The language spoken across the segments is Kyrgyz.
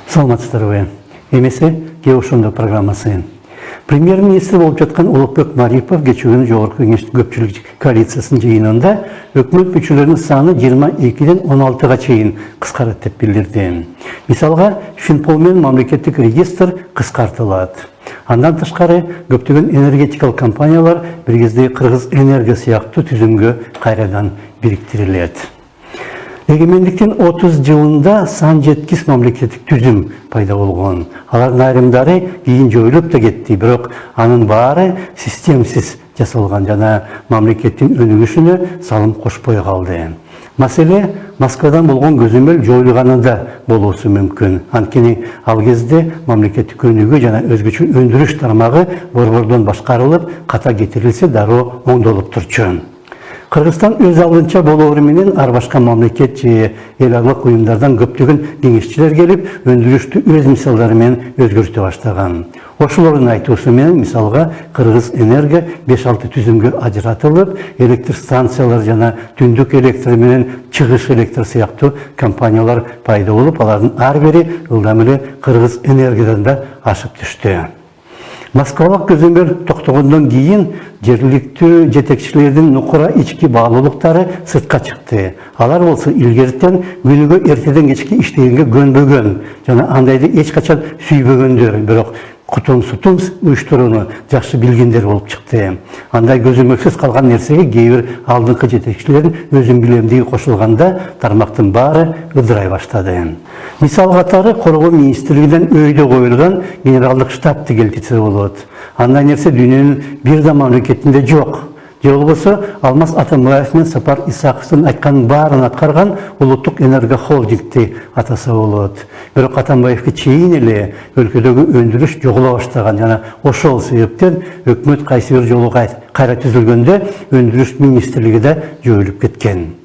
Саламатсыздарбы. Эмесе Геошондо программасы. Премьер-министр болып жатқан Улукбек Марипов кечүүнү жогорку кеңештин көпчүлүк коалициясынын жыйынында өкмөт мүчөлөрүнүн саны 22-ден 16-га чейин кыскарат деп билдирди. Мисалга, Финпол менен мамлекеттик регистр кыскартылат. Андан тышкары көптөгөн энергетикалык компаниялар бир кезде Кыргыз энерго сыяктуу түзүмгө кайрадан бириктирилет. Эгемендиктин 30 жылында сан жеткис мамлекеттик түзүм пайда болгон. Алардын айрымдары кийин жоюлуп да кетти, бирок анын баары системсиз жасалган жана мамлекеттин өнүгүшүнө салым кошпой калды. Маселе Москвадан болгон көзөмөл жоюлганында болуусу мүмкүн. Анткени ал кезде мамлекеттик өнүгүү жана өзгөчө өндүрүш тармагы борбордон башкарылып, ката кетирилсе дароо оңдолуп турчу. Кыргызстан өз алдынча болоору менен ар башка мамлекет же эл аралык уюмдардан көптөгөн кеңешчилер келип, өндүрүштү өз мисалдары менен өзгөртө баштаган. Ошолордун айтуусу менен мисалга Кыргыз энерго 5-6 түзүмгө ажыратылып, электр станциялар жана түндүк электр менен чыгыш электр сыяктуу компаниялар пайда болуп, алардын ар бири ылдам эле Кыргыз энергодан да ашып түштү. Москвалык көзөмөл токтогондон кийин жергиликтүү жетекчилердин нукура ички баалуулуктары сыртка чыкты. Алар болсо илгертен күнүгө эртеден кечке иштегенге көнбөгөн жана андайды эч качан сүйбөгөндөр, бирок кутум-сутум уюштурууну жакшы билгендер болуп чыкты. Андай көзөмөлсүз калган нерсеге кээ бир алдыңкы жетекчилердин өзүм билемдиги кошулганда тармактын баары ыдырай баштады. Мисал катары Коргоо министрлигинен өйдө коюлган генералдык штабты келтирсе болот. Андай нерсе дүйнөнүн бир да мамлекетинде жок. Же болбосо Алмаз Атамбаев менен Сапар Исаковдун айтканын баарын аткарган улуттук энерго холдингти атаса болот. Бирок Атамбаевге чейин эле өлкөдөгү өндүрүш жоголо баштаган жана ошол себептен өкмөт кайсы бир жолу кайра түзүлгөндө өндүрүш министрлиги да жоюлуп кеткен.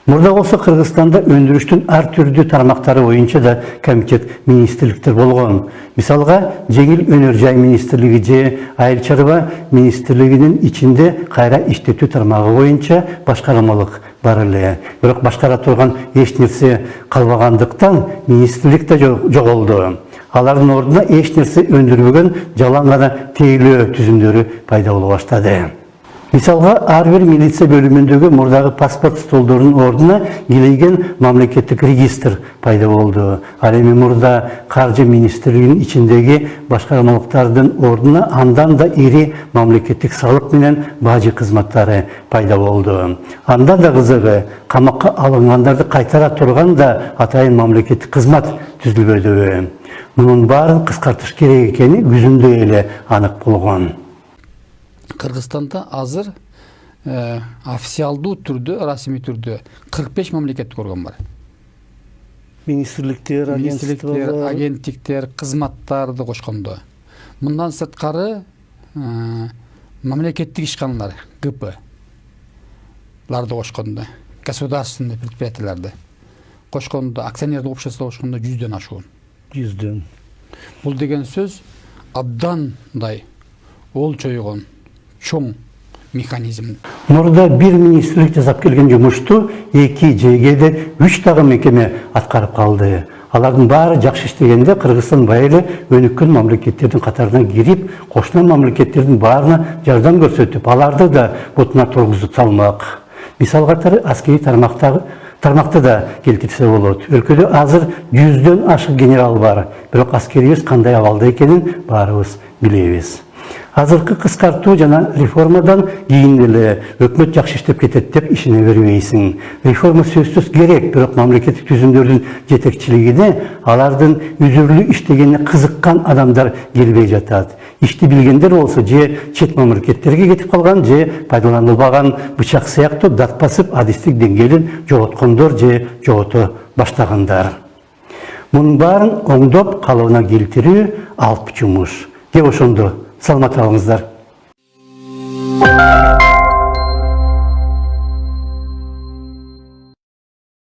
Мурда болсо Кыргызстанда өндүрүштүн ар түрдүү тармактары боюнча да комитет министрликтер болгон. Мисалга, жеңил өнөр жай министрлиги же айыл чарба министрлигинин ичинде кайра иштетүү тармагы боюнча башкармалык бар эле. Бирок башкара турган эч нерсе калбагандыктан министрлик да жоголду. Алардын ордуна эч нерсе өндүрбөгөн жалаң гана тейлөө түзүмдөрү пайда боло баштады. Мисалга, ар бир милиция бөлүмүндөгү мурдагы паспорт столдорунун ордуна килейген мамлекеттик регистр пайда болду. Ал эми мурда каржы министрлигинин ичиндеги башкармалыктардын ордуна андан да ири мамлекеттик салык менен бажы кызматтары пайда болду. Андан да кызыгы, камакка алынгандарды кайтара турган да атайын мамлекеттик кызмат түзүлбөдүбү. Мунун баарын кыскартыш керек экени күзүндө эле анык болгон. Кыргызстанда азыр официалдуу түрдө, расмий түрдө 45 мамлекеттик орган бар. Министрликтер, агенттиктер, кызматтарды кошкондо. Мындан сырткары мамлекеттик ишканалар, ГП ларды кошкондо, государственный предприятияларды кошкондо, акционердик обществолор кошкондо 100дөн ашуун. 100дөн. Бул деген сөз абдандай ол чойгон чоң механизм. Мурда бир министрлик жасап келген жумушту 2 же кээде 3 дагы мекеме аткарып калды. Алардын баары жакшы иштегенде Кыргызстан байылы өнүккөн мамлекеттердин катарына кирип, кошуна мамлекеттердин баарына жардам көрсөтүп, аларды да бутуна тургузуп салмак. Мисал катары аскери тармакты да келтирсе болот. Өлкөдө азыр 100дөн ашык генерал бар, бирок аскерибиз кандай абалда экенин баарыбыз билебиз. Азыркы кыскартуу жана реформадан кийин эле өкмөт жакшы иштеп кетет деп ишене бербейсиң. Реформа сөзсүз керек, бирок мамлекеттик түзүмдөрдүн жетекчилигине алардын үзүрлүү иштегенине кызыккан адамдар келбей жатат. Ишти билгендер болсо же чет мамлекеттерге кетип калган, же пайдаланылбаган бычак сыяктуу дат басып адистик деңгээлин жоготкондор же жогото баштагандар. Мунун баарын оңдоп калыбына келтирүү алып жумуш. Ошондо саламат болуңуздар.